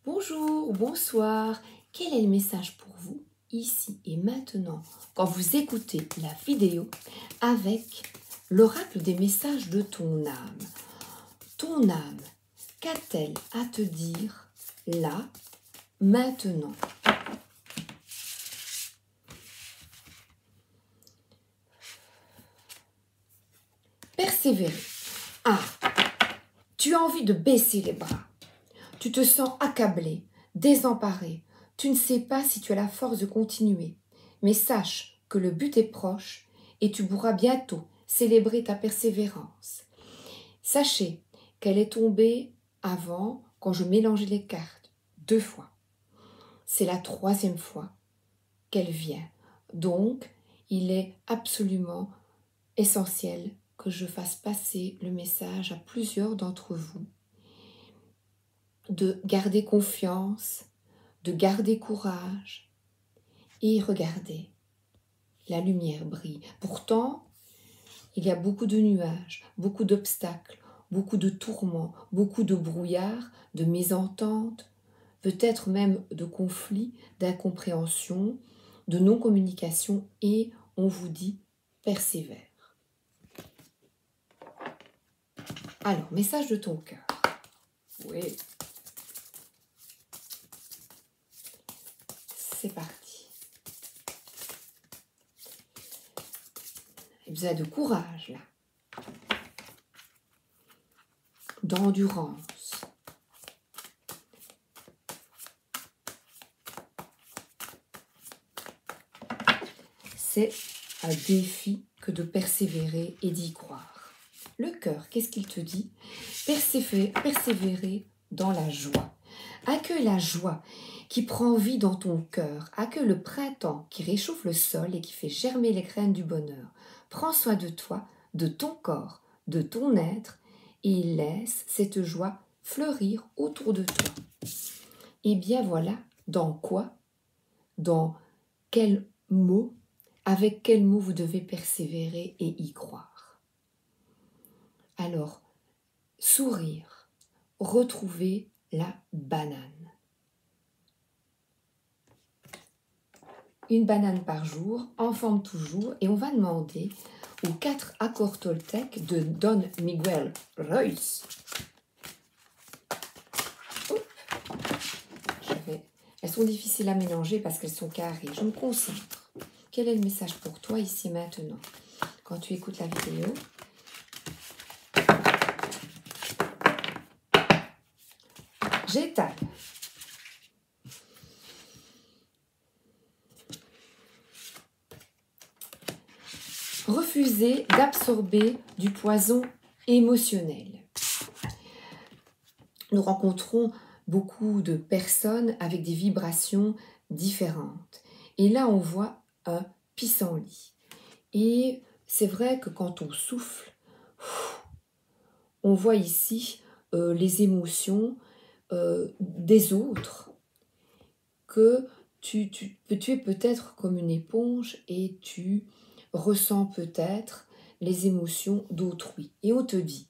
Bonjour, bonsoir, quel est le message pour vous, ici et maintenant, quand vous écoutez la vidéo avec l'oracle des messages de ton âme? Ton âme, qu'a-t-elle à te dire là, maintenant? Persévérer. Ah, tu as envie de baisser les bras. Tu te sens accablé, désemparé. Tu ne sais pas si tu as la force de continuer. Mais sache que le but est proche et tu pourras bientôt célébrer ta persévérance. Sachez qu'elle est tombée avant quand je mélangeais les cartes 2 fois. C'est la 3e fois qu'elle vient. Donc, il est absolument essentiel que je fasse passer le message à plusieurs d'entre vous de garder confiance, de garder courage et regardez, la lumière brille. Pourtant, il y a beaucoup de nuages, beaucoup d'obstacles, beaucoup de tourments, beaucoup de brouillard, de mésententes, peut-être même de conflits, d'incompréhension, de non-communication et on vous dit persévère. Alors, message de ton cœur. Oui. C'est parti. Il y a besoin de courage là, d'endurance. C'est un défi que de persévérer et d'y croire. Le cœur, qu'est-ce qu'il te dit? Persévérer dans la joie. Accueille la joie qui prend vie dans ton cœur. Accueille le printemps qui réchauffe le sol et qui fait germer les graines du bonheur. Prends soin de toi, de ton corps, de ton être et laisse cette joie fleurir autour de toi. Et bien voilà, dans quoi? Dans quel mot? Avec quel mot vous devez persévérer et y croire? Alors, sourire, retrouver la banane. Une banane par jour, en forme toujours, et on va demander aux 4 accords toltèques de Don Miguel Ruiz. Elles sont difficiles à mélanger parce qu'elles sont carrées. Je me concentre. Quel est le message pour toi ici et maintenant? Quand tu écoutes la vidéo, j'étale. Refuser d'absorber du poison émotionnel. Nous rencontrons beaucoup de personnes avec des vibrations différentes. Et là, on voit un pissenlit. Et c'est vrai que quand on souffle, on voit ici les émotions des autres, que tu es peut-être comme une éponge et tu ressens peut-être les émotions d'autrui. Et on te dit,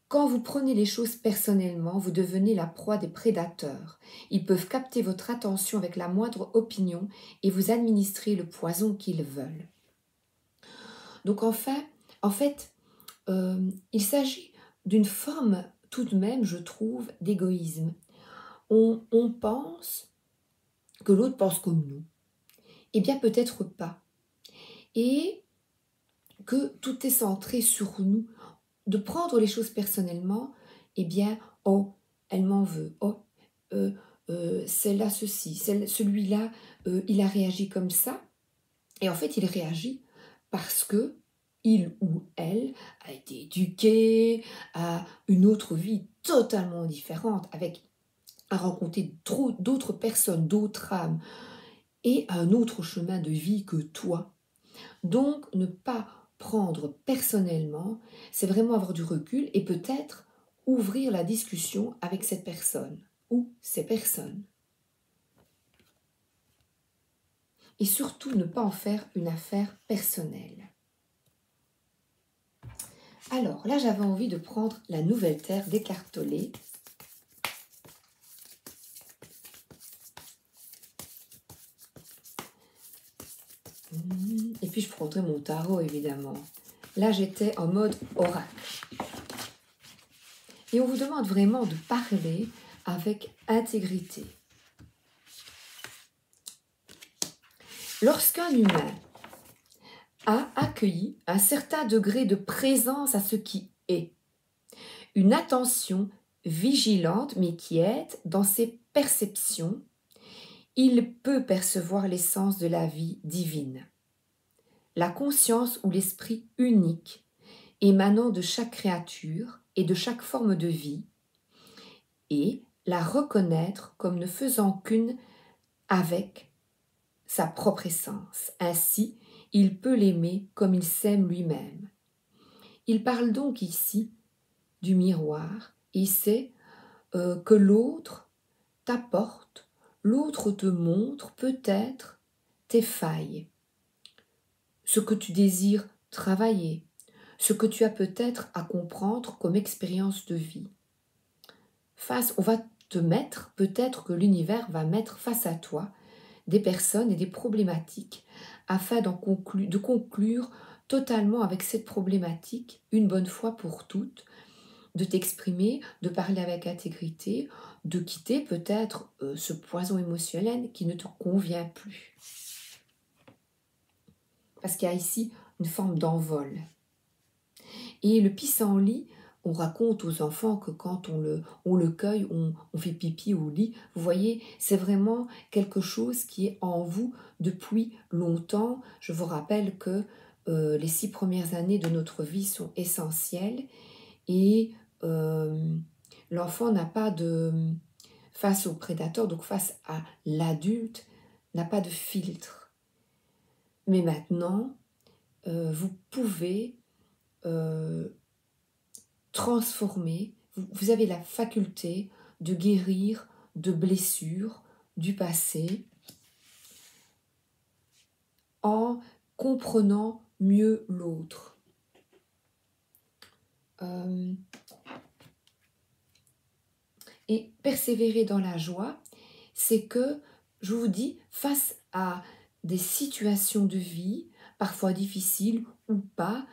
quand vous prenez les choses personnellement, vous devenez la proie des prédateurs. Ils peuvent capter votre attention avec la moindre opinion et vous administrer le poison qu'ils veulent. Donc en fait, il s'agit d'une forme tout de même, je trouve, d'égoïsme. On pense que l'autre pense comme nous. Eh bien peut-être pas. Et que tout est centré sur nous. De prendre les choses personnellement, eh bien, oh, elle m'en veut, oh, celle-là ceci, celui-là, il a réagi comme ça. Et en fait, il réagit parce que il ou elle a été éduqué à une autre vie totalement différente, a rencontré d'autres personnes, d'autres âmes, et un autre chemin de vie que toi. Donc, ne pas prendre personnellement, c'est vraiment avoir du recul et peut-être ouvrir la discussion avec cette personne ou ces personnes. Et surtout, ne pas en faire une affaire personnelle. Alors, là, j'avais envie de prendre la nouvelle terre d'Eckhart Tolle. Et puis je prendrai mon tarot, évidemment. Là, j'étais en mode oracle. Et on vous demande vraiment de parler avec intégrité. Lorsqu'un humain a accueilli un certain degré de présence à ce qui est, une attention vigilante mais quiète dans ses perceptions, il peut percevoir l'essence de la vie divine, la conscience ou l'esprit unique émanant de chaque créature et de chaque forme de vie, et la reconnaître comme ne faisant qu'une avec sa propre essence. Ainsi, il peut l'aimer comme il s'aime lui-même. Il parle donc ici du miroir, et c'est que l'autre t'apporte, l'autre te montre peut-être tes failles, ce que tu désires travailler, ce que tu as peut-être à comprendre comme expérience de vie. On va te mettre, peut-être que l'univers va mettre face à toi des personnes et des problématiques afin de conclure totalement avec cette problématique une bonne fois pour toutes, de t'exprimer, de parler avec intégrité, de quitter peut-être ce poison émotionnel qui ne te convient plus. Parce qu'il y a ici une forme d'envol. Et le pissenlit, on raconte aux enfants que quand on le cueille, on fait pipi au lit. Vous voyez, c'est vraiment quelque chose qui est en vous depuis longtemps. Je vous rappelle que les 6 premières années de notre vie sont essentielles et l'enfant n'a pas de... face au prédateur, donc face à l'adulte, n'a pas de filtre. Mais maintenant, vous pouvez transformer, vous avez la faculté de guérir de blessures du passé en comprenant mieux l'autre. Et persévérer dans la joie, c'est que, je vous dis, face à des situations de vie, parfois difficiles ou pas,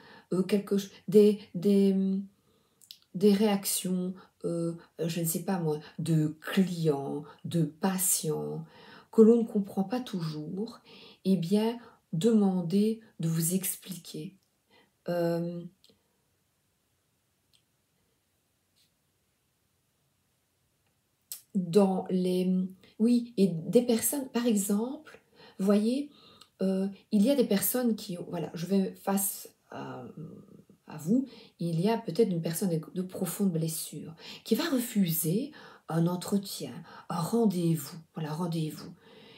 des réactions, je ne sais pas moi, de clients, de patients, que l'on ne comprend pas toujours, eh bien, demandez de vous expliquer. Oui, et des personnes, par exemple, vous voyez, il y a des personnes qui, voilà, je vais face à vous, il y a peut-être une personne de profonde blessure qui va refuser un entretien, un rendez-vous, voilà, rendez-vous.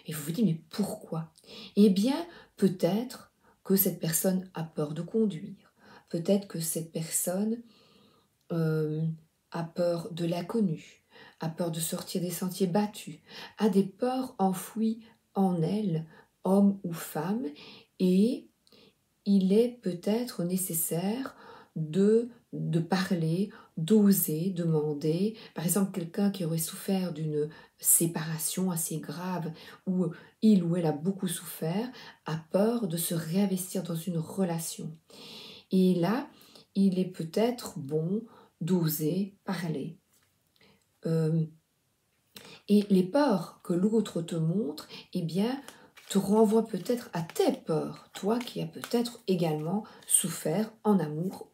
Et vous vous dites, mais pourquoi? Eh bien, peut-être que cette personne a peur de conduire, peut-être que cette personne a peur de l'inconnu, a peur de sortir des sentiers battus, a des peurs enfouies en elle, homme ou femme, et il est peut-être nécessaire de parler, d'oser demander. Par exemple, quelqu'un qui aurait souffert d'une séparation assez grave, où il ou elle a beaucoup souffert, a peur de se réinvestir dans une relation. Et là, il est peut-être bon d'oser parler. Et les peurs que l'autre te montre, eh bien, te renvoient peut-être à tes peurs, toi qui as peut-être également souffert en amour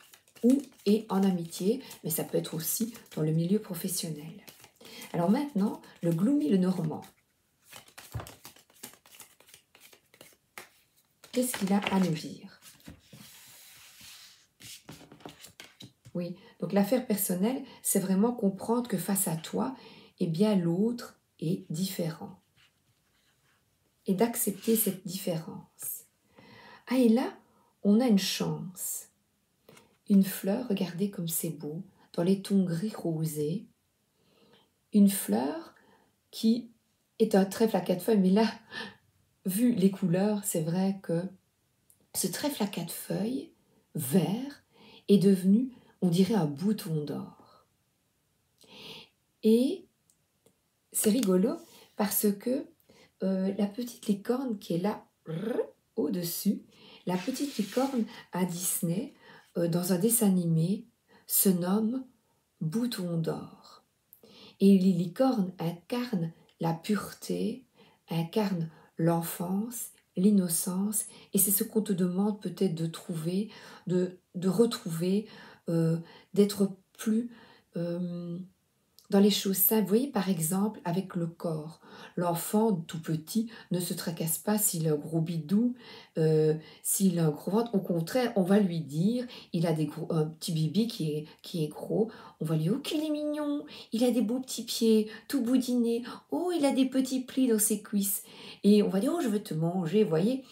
et en amitié, mais ça peut être aussi dans le milieu professionnel. Alors maintenant, le Gloomy le Normand. Qu'est-ce qu'il a à nous dire? Oui, donc l'affaire personnelle, c'est vraiment comprendre que face à toi, eh bien l'autre est différent. Et d'accepter cette différence. Ah, et là, on a une chance. Une fleur, regardez comme c'est beau, dans les tons gris rosés. Une fleur qui est un trèfle à 4 feuilles, mais là, vu les couleurs, c'est vrai que ce trèfle à 4 feuilles, vert, est devenu, on dirait, un bouton d'or. Et c'est rigolo parce que la petite licorne qui est là, au-dessus, la petite licorne à Disney, dans un dessin animé, se nomme Bouton d'or. Et les licornes incarnent la pureté, incarnent l'enfance, l'innocence, et c'est ce qu'on te demande peut-être de trouver, de retrouver, d'être plus dans les choses simples. Vous voyez, par exemple, avec le corps. L'enfant tout petit ne se tracasse pas s'il a un gros bidou, s'il a un gros ventre. Au contraire, on va lui dire, il a un petit bibi qui est gros. On va lui dire, oh, qu'il est mignon, il a des beaux petits pieds, tout boudinés. Oh, il a des petits plis dans ses cuisses. Et on va dire, oh, je veux te manger, vous voyez.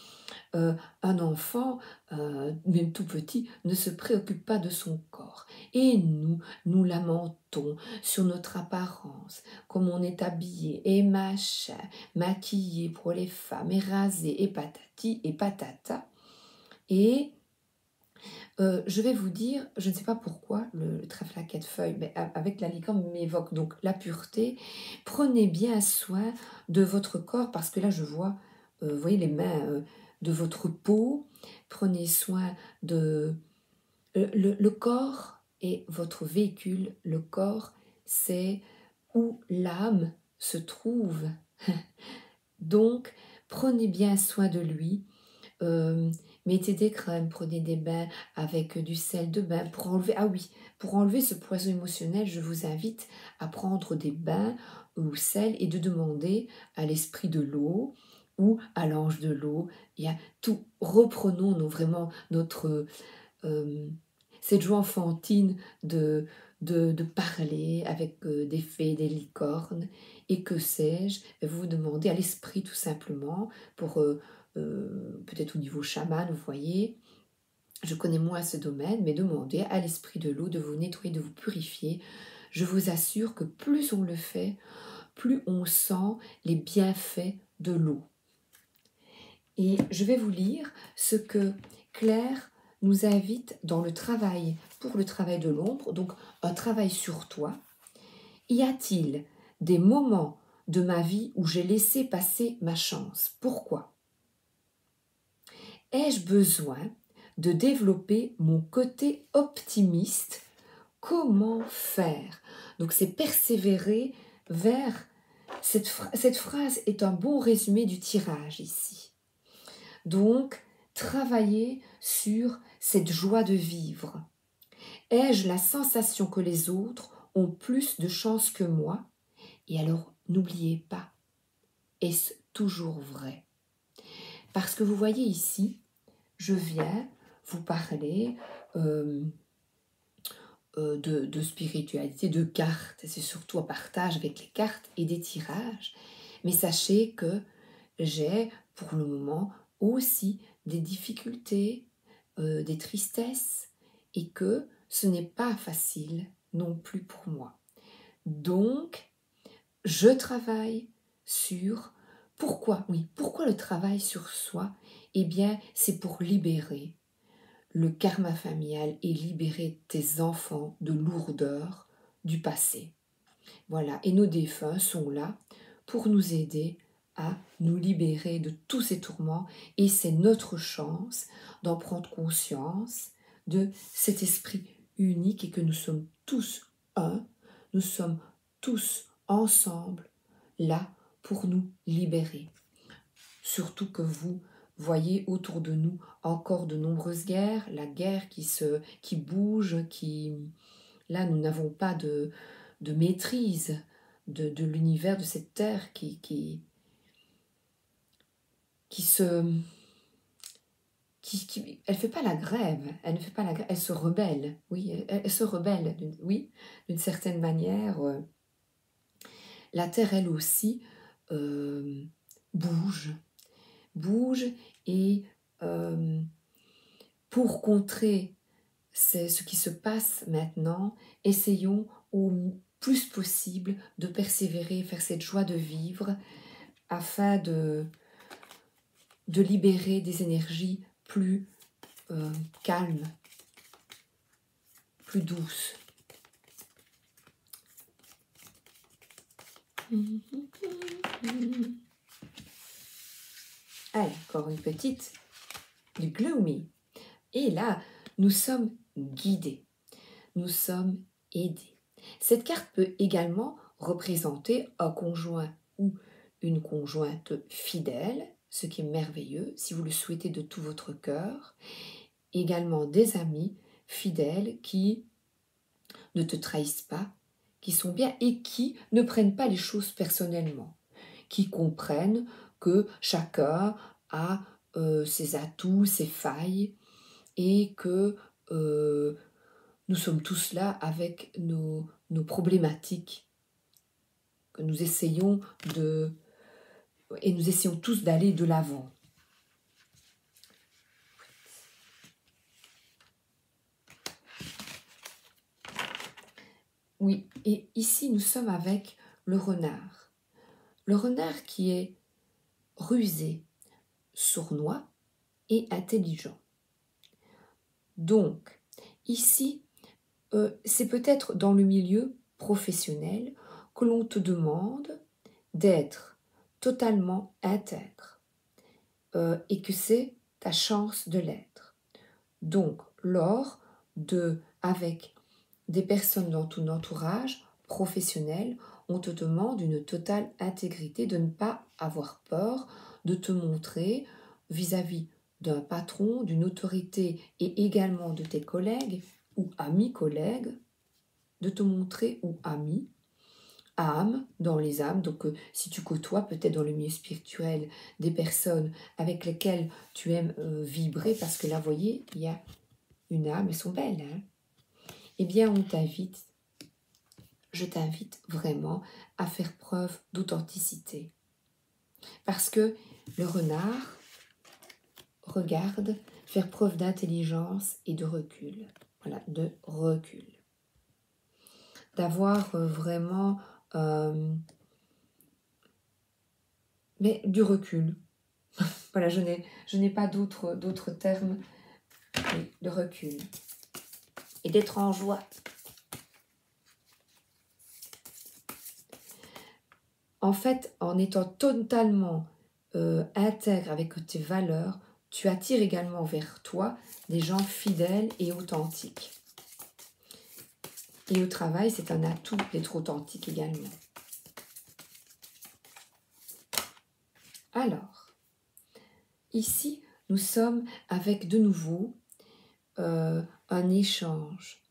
Un enfant, même tout petit, ne se préoccupe pas de son corps. Et nous lamentons sur notre apparence, comme on est habillé, et machin, maquillé pour les femmes, et rasé, et patati, et patata. Et je vais vous dire, je ne sais pas pourquoi, le trèfle à quatre feuilles, mais avec la licorne m'évoque donc la pureté. Prenez bien soin de votre corps, parce que là je vois, vous voyez les mains de votre peau. Prenez soin de... le corps est votre véhicule. Le corps, c'est où l'âme se trouve. Donc, prenez bien soin de lui. Mettez des crèmes, prenez des bains avec du sel de bain pour enlever, ah oui, pour enlever ce poison émotionnel, je vous invite à prendre des bains au sel et de demander à l'esprit de l'eau ou à l'ange de l'eau, et à tout, reprenons vraiment notre cette joie enfantine de parler avec des fées, des licornes, et que sais-je, vous demandez à l'esprit tout simplement, pour peut-être au niveau chaman, vous voyez, je connais moins ce domaine, mais demandez à l'esprit de l'eau de vous nettoyer, de vous purifier. Je vous assure que plus on le fait, plus on sent les bienfaits de l'eau. Et je vais vous lire ce que Claire nous invite dans le travail, pour le travail de l'ombre, donc un travail sur toi. Y a-t-il des moments de ma vie où j'ai laissé passer ma chance? Pourquoi? Ai-je besoin de développer mon côté optimiste? Comment faire? Donc c'est persévérer vers... Cette phrase est un bon résumé du tirage ici. Donc, travailler sur cette joie de vivre. Ai-je la sensation que les autres ont plus de chance que moi? Et alors, n'oubliez pas, est-ce toujours vrai? Parce que vous voyez ici, je viens vous parler de spiritualité, de cartes. C'est surtout un partage avec les cartes et des tirages. Mais sachez que j'ai, pour le moment, aussi des difficultés, des tristesses, et que ce n'est pas facile non plus pour moi. Donc, je travaille sur... Pourquoi? Oui, pourquoi le travail sur soi? Eh bien, c'est pour libérer le karma familial et libérer tes enfants de lourdeur du passé. Voilà, et nos défunts sont là pour nous aider à nous libérer de tous ces tourments, et c'est notre chance d'en prendre conscience, de cet esprit unique, et que nous sommes tous un, nous sommes tous ensemble là pour nous libérer. Surtout que vous voyez autour de nous encore de nombreuses guerres, la guerre qui bouge, là nous n'avons pas de maîtrise de l'univers, de cette terre qui elle fait pas la grève, elle ne fait pas la grève, elle se rebelle, oui, elle se rebelle, oui, d'une certaine manière. La terre, elle aussi, bouge, et pour contrer ce qui se passe maintenant, essayons au plus possible de persévérer, faire cette joie de vivre, afin de libérer des énergies plus calmes, plus douces. Allez, encore une petite. du gloomy. Et là, nous sommes guidés, nous sommes aidés. Cette carte peut également représenter un conjoint ou une conjointe fidèle, ce qui est merveilleux, si vous le souhaitez de tout votre cœur. Également des amis fidèles qui ne te trahissent pas, qui sont bien et qui ne prennent pas les choses personnellement, qui comprennent que chacun a ses atouts, ses failles, et que nous sommes tous là avec nos problématiques, que nous essayons et nous essayons tous d'aller de l'avant. Oui, et ici nous sommes avec le renard. Le renard qui est rusé, sournois et intelligent. Donc, ici, c'est peut-être dans le milieu professionnel que l'on te demande d'être totalement intègre et que c'est ta chance de l'être. Donc, avec des personnes dans ton entourage professionnel, on te demande une totale intégrité, de ne pas avoir peur de te montrer vis-à-vis d'un patron, d'une autorité et également de tes collègues ou amis collègues, de te montrer ou amis, âme dans les âmes. Donc si tu côtoies peut-être dans le milieu spirituel des personnes avec lesquelles tu aimes vibrer, parce que là, vous voyez, il y a une âme, elles sont belles, hein? Eh bien, je t'invite vraiment à faire preuve d'authenticité. Parce que le renard regarde faire preuve d'intelligence et de recul. Voilà, de recul. D'avoir vraiment mais du recul. Voilà, je n'ai pas d'autres termes, mais de recul. Et d'être en joie. En fait, en étant totalement intègre avec tes valeurs, tu attires également vers toi des gens fidèles et authentiques. Et au travail, c'est un atout d'être authentique également. Alors, ici, nous sommes avec de nouveau un échange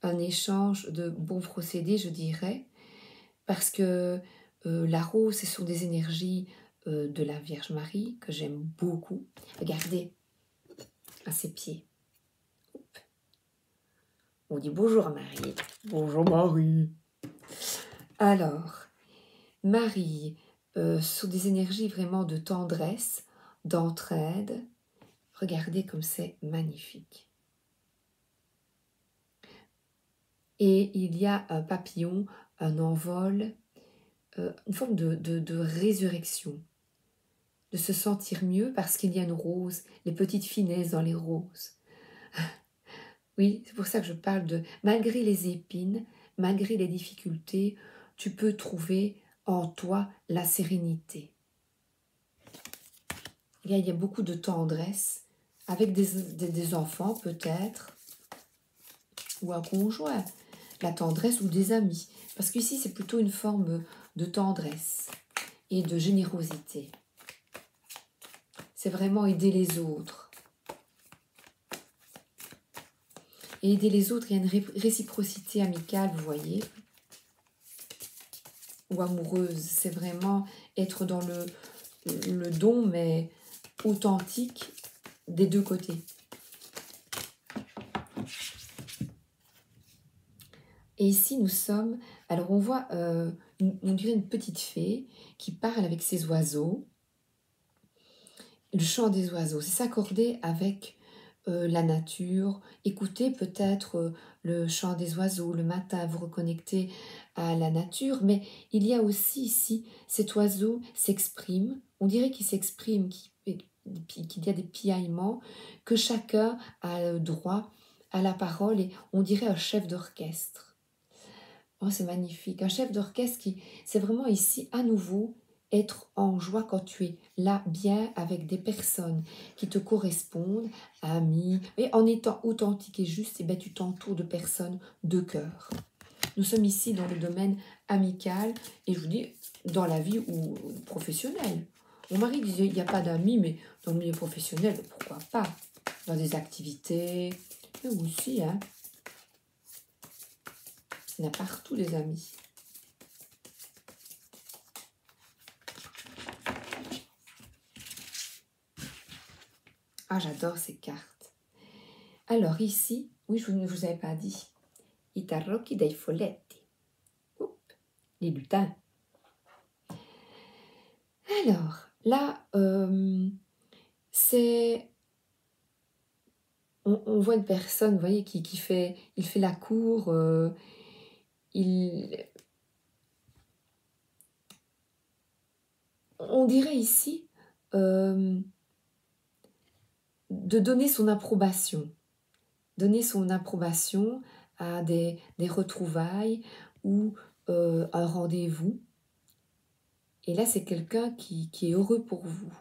de bons procédés, je dirais, parce que la rose, ce sont des énergies de la Vierge Marie que j'aime beaucoup. Regardez à ses pieds. On dit bonjour Marie. Bonjour Marie. Alors, Marie, sont des énergies vraiment de tendresse, d'entraide. Regardez comme c'est magnifique. Et il y a un papillon, un envol, une forme de résurrection, de se sentir mieux parce qu'il y a une rose, les petites finesses dans les roses. Oui, c'est pour ça que je parle de, malgré les épines, malgré les difficultés, tu peux trouver en toi la sérénité. Il y a beaucoup de tendresse, avec des enfants peut-être, ou un conjoint, la tendresse ou des amis. Parce qu'ici, c'est plutôt une forme de tendresse et de générosité. C'est vraiment aider les autres. Et aider les autres, il y a une réciprocité amicale, vous voyez, ou amoureuse. C'est vraiment être dans le don, mais authentique des deux côtés. Et ici, nous sommes... Alors, on voit, on dirait une petite fée qui parle avec ses oiseaux. Le chant des oiseaux, c'est s'accorder avec la nature. Écoutez peut-être le chant des oiseaux le matin, vous reconnectez à la nature. Mais il y a aussi ici, cet oiseau s'exprime. On dirait qu'il s'exprime, qu'il y a des piaillements, que chacun a droit à la parole. Et on dirait un chef d'orchestre. Oh, c'est magnifique. Un chef d'orchestre c'est vraiment ici, à nouveau, être en joie quand tu es là bien avec des personnes qui te correspondent, amis, et en étant authentique et juste, et tu t'entoures de personnes de cœur. Nous sommes ici dans le domaine amical et je vous dis dans la vie ou professionnelle. Mon mari disait il n'y a pas d'amis, mais dans le milieu professionnel, pourquoi pas? Dans des activités, mais aussi, hein. Il y en a partout des amis. Ah, j'adore ces cartes. Alors ici, oui, je ne vous avais pas dit. I tarocchi dei folletti. Oups, les lutins. Alors, là, c'est... On voit une personne, vous voyez, il fait la cour, on dirait ici de donner son approbation. Donner son approbation à des retrouvailles ou un rendez-vous. Et là, c'est quelqu'un qui est heureux pour vous.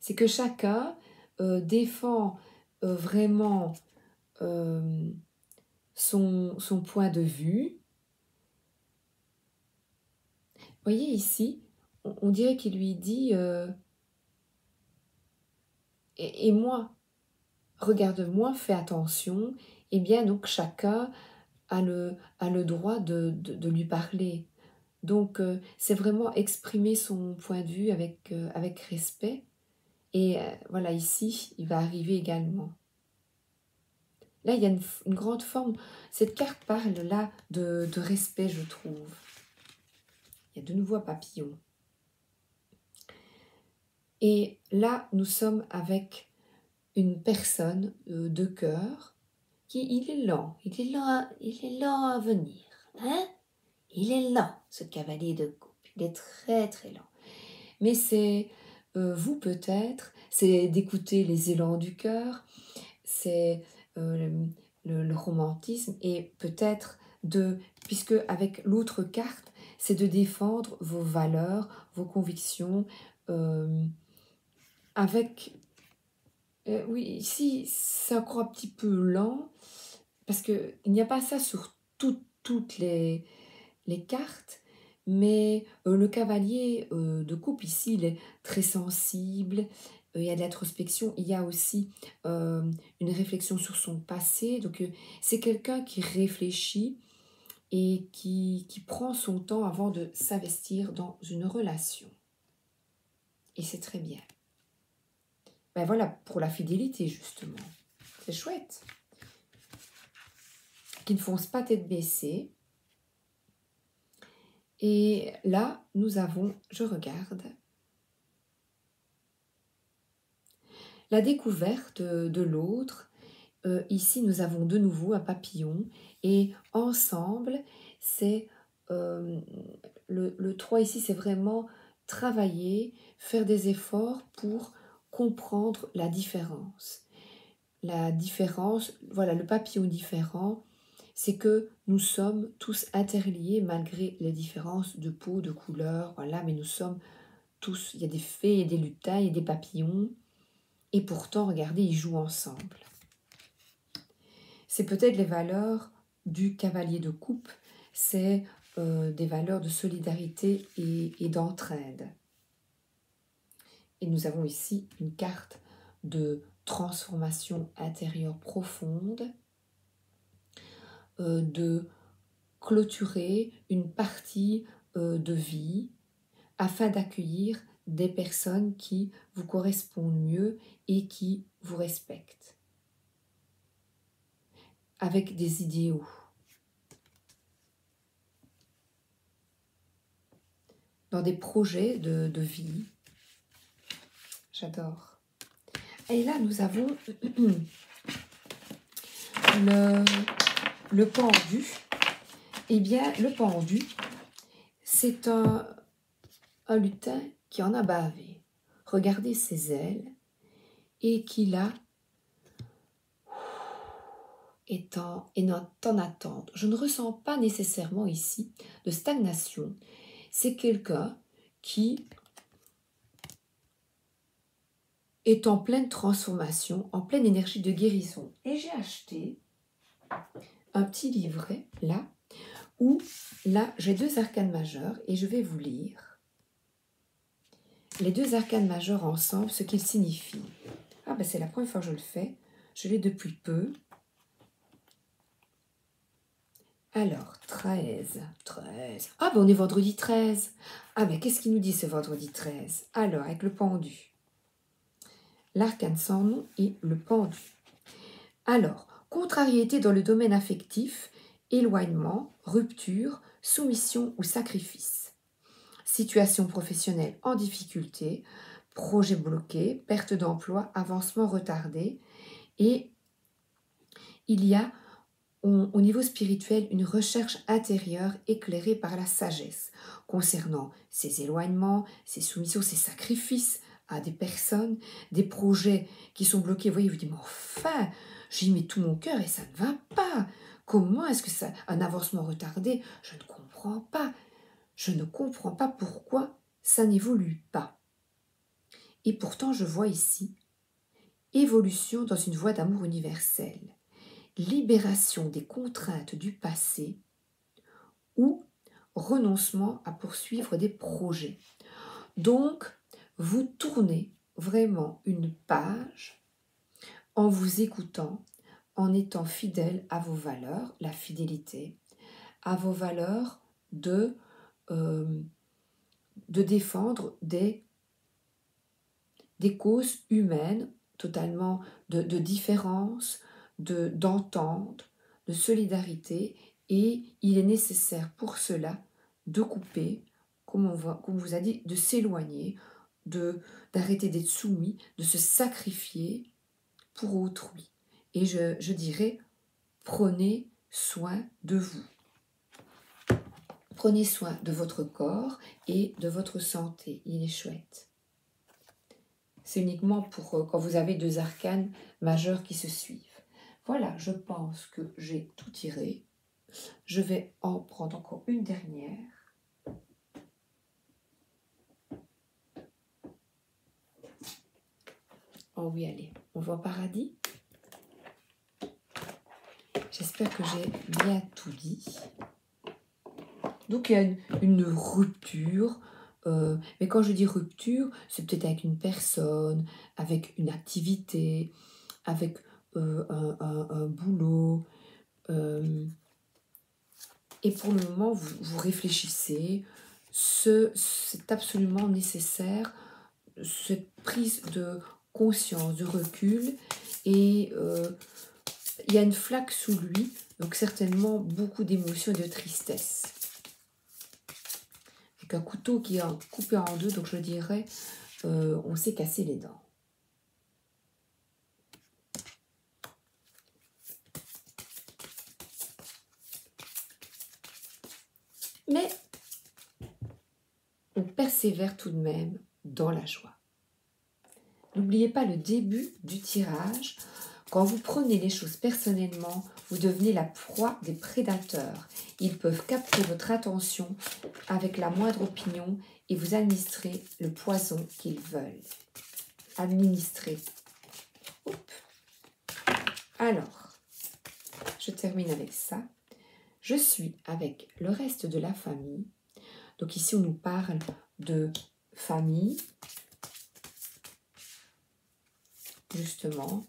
C'est que chacun défend vraiment son point de vue. Vous voyez ici, on dirait qu'il lui dit et moi, regarde-moi, fais attention. Eh bien, donc chacun a le droit de lui parler. Donc, c'est vraiment exprimer son point de vue avec respect. Et voilà, ici, il va arriver également. Là, il y a une grande forme. Cette carte parle là de respect, je trouve. Il y a de nouveau un papillon. Et là, nous sommes avec une personne de cœur qui, il est lent à venir. Hein? Il est lent, ce cavalier de coupe. Il est très, très lent. Mais c'est vous peut-être, c'est d'écouter les élans du cœur, c'est le romantisme et peut-être puisque avec l'autre carte, c'est de défendre vos valeurs, vos convictions, avec... oui, ici, c'est encore un petit peu lent, parce qu'il n'y a pas ça sur toutes les cartes, mais le cavalier de coupe ici, il est très sensible, il y a de l'introspection, il y a aussi une réflexion sur son passé, donc c'est quelqu'un qui réfléchit et qui prend son temps avant de s'investir dans une relation. Et c'est très bien. Ben voilà, pour la fidélité justement, c'est chouette. Qui ne fonce pas tête baissée. Et là, nous avons, je regarde, la découverte de l'autre. Ici, nous avons de nouveau un papillon. Et ensemble, c'est le 3 ici, c'est vraiment travailler, faire des efforts pour comprendre la différence. La différence, voilà, le papillon différent, c'est que nous sommes tous interliés malgré les différences de peau, de couleur, voilà, mais nous sommes tous, il y a des fées, il y a des lutins, il y a des papillons, et pourtant, regardez, ils jouent ensemble. C'est peut-être les valeurs du cavalier de coupe, c'est des valeurs de solidarité et d'entraide. Et nous avons ici une carte de transformation intérieure profonde, de clôturer une partie de vie afin d'accueillir des personnes qui vous correspondent mieux et qui vous respectent, avec des idéaux. Dans des projets de vie. J'adore. Et là, nous avons le pendu. Eh bien, le pendu, c'est un lutin qui en a bavé. Regardez ses ailes et qui là est en attente. Je ne ressens pas nécessairement ici de stagnation. C'est quelqu'un qui est en pleine transformation, en pleine énergie de guérison. Et j'ai acheté un petit livret, là, où, là, j'ai 2 arcanes majeures, et je vais vous lire les 2 arcanes majeures ensemble, ce qu'ils signifient. Ah ben c'est la première fois que je le fais, je l'ai depuis peu. Alors, 13. Ah ben on est vendredi 13. Ah ben qu'est-ce qu'il nous dit ce vendredi 13? Alors, avec le pendu. L'arcane sans nom et le pendu. Alors, contrariété dans le domaine affectif, éloignement, rupture, soumission ou sacrifice. Situation professionnelle en difficulté, projet bloqué, perte d'emploi, avancement retardé. Et il y a au niveau spirituel une recherche intérieure éclairée par la sagesse concernant ces éloignements, ces soumissions, ces sacrifices à des personnes, des projets qui sont bloqués. Vous voyez, vous dites, mais enfin, j'y mets tout mon cœur et ça ne va pas. Comment est-ce que ça, un avancement retardé? Je ne comprends pas. Je ne comprends pas pourquoi ça n'évolue pas. Et pourtant, je vois ici évolution dans une voie d'amour universel, libération des contraintes du passé ou renoncement à poursuivre des projets. Donc, vous tournez vraiment une page en vous écoutant, en étant fidèle à vos valeurs, la fidélité, à vos valeurs de défendre des causes humaines, totalement de différence, d'entente, de solidarité, et il est nécessaire pour cela de couper, comme on vous a dit, de s'éloigner, d'arrêter d'être soumis, de se sacrifier pour autrui. Et je dirais, prenez soin de vous. Prenez soin de votre corps et de votre santé. Il est chouette. C'est uniquement pour quand vous avez 2 arcanes majeures qui se suivent. Voilà, je pense que j'ai tout tiré. Je vais en prendre encore une dernière. Oh oui, allez, on va au paradis. J'espère que j'ai bien tout dit. Donc il y a une rupture, mais quand je dis rupture, c'est peut-être avec une personne, avec une activité, avec un boulot. Et pour le moment, vous réfléchissez, c'est absolument nécessaire, cette prise de conscience, de recul, et il y a une flaque sous lui, donc certainement beaucoup d'émotions et de tristesse. Avec un couteau qui est coupé en 2, donc je dirais, on s'est cassé les dents. Mais on persévère tout de même dans la joie. N'oubliez pas le début du tirage. Quand vous prenez les choses personnellement, vous devenez la proie des prédateurs. Ils peuvent capter votre attention avec la moindre opinion et vous administrer le poison qu'ils veulent. Administrer. Alors, je termine avec ça. Je suis avec le reste de la famille. Donc ici, on nous parle de famille, justement,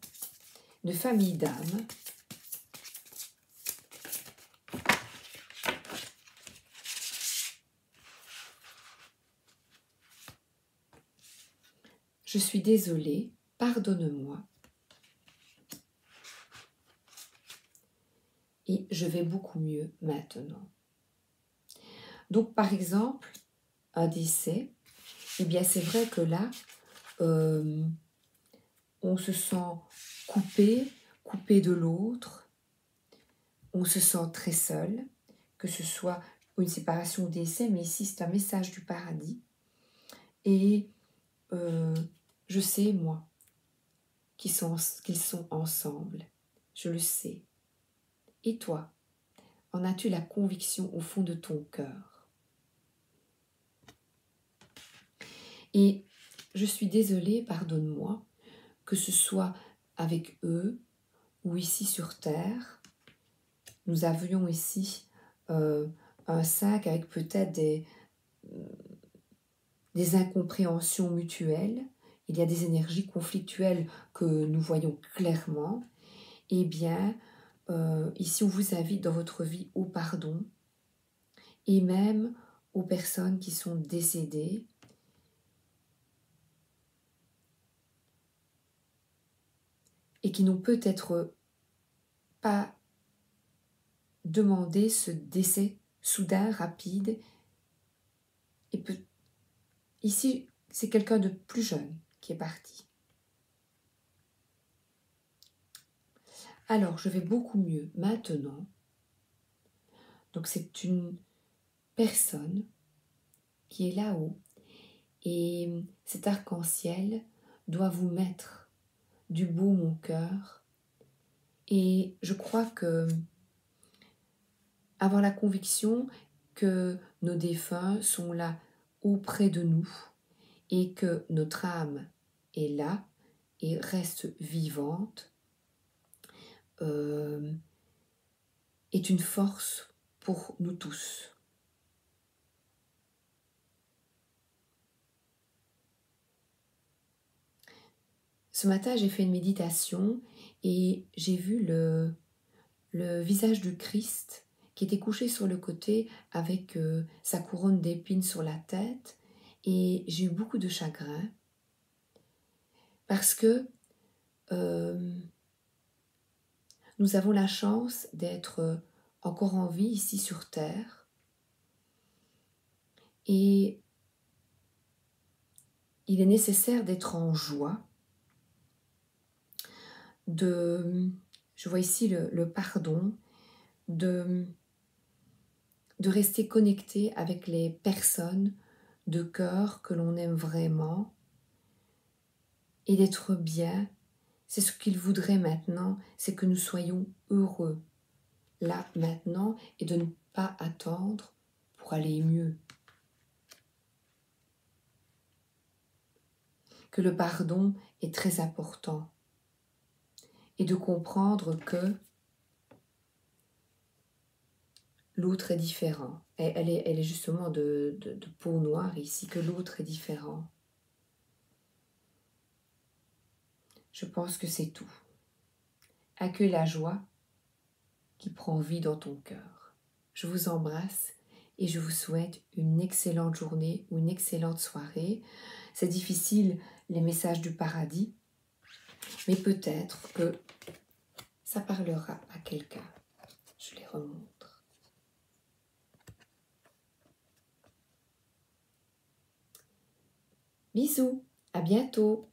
de famille d'âme. Je suis désolée, pardonne-moi. Et je vais beaucoup mieux maintenant. Donc, par exemple, un décès, eh bien, c'est vrai que là, on se sent coupé de l'autre, on se sent très seul, que ce soit une séparation ou décès, mais ici, c'est un message du paradis. Et je sais, moi, qu'ils sont ensemble, je le sais. Et toi, en as-tu la conviction au fond de ton cœur? Et je suis désolée, pardonne-moi, que ce soit avec eux ou ici sur Terre. Nous avions ici un sac avec peut-être des incompréhensions mutuelles. Il y a des énergies conflictuelles que nous voyons clairement. Eh bien, ici on vous invite dans votre vie au pardon et même aux personnes qui sont décédées. Et qui n'ont peut-être pas demandé ce décès soudain, rapide. Et ici, c'est quelqu'un de plus jeune qui est parti. Alors, je vais beaucoup mieux maintenant. Donc, c'est une personne qui est là-haut. Et cet arc-en-ciel doit vous mettre du baume au cœur. Et je crois que avoir la conviction que nos défunts sont là auprès de nous et que notre âme est là et reste vivante est une force pour nous tous. Ce matin, j'ai fait une méditation et j'ai vu le visage du Christ qui était couché sur le côté avec sa couronne d'épines sur la tête, et j'ai eu beaucoup de chagrin parce que nous avons la chance d'être encore en vie ici sur Terre, et il est nécessaire d'être en joie, je vois ici le pardon, de rester connecté avec les personnes de cœur que l'on aime vraiment et d'être bien. C'est ce qu'il voudrait maintenant, c'est que nous soyons heureux là maintenant et de ne pas attendre pour aller mieux. Que le pardon est très important et de comprendre que l'autre est différent. Elle est justement de peau noire ici, que l'autre est différent. Je pense que c'est tout. Accueille la joie qui prend vie dans ton cœur. Je vous embrasse et je vous souhaite une excellente journée ou une excellente soirée. C'est difficile, les messages du paradis, mais peut-être que ça parlera à quelqu'un. Je les remontre. Bisous, à bientôt.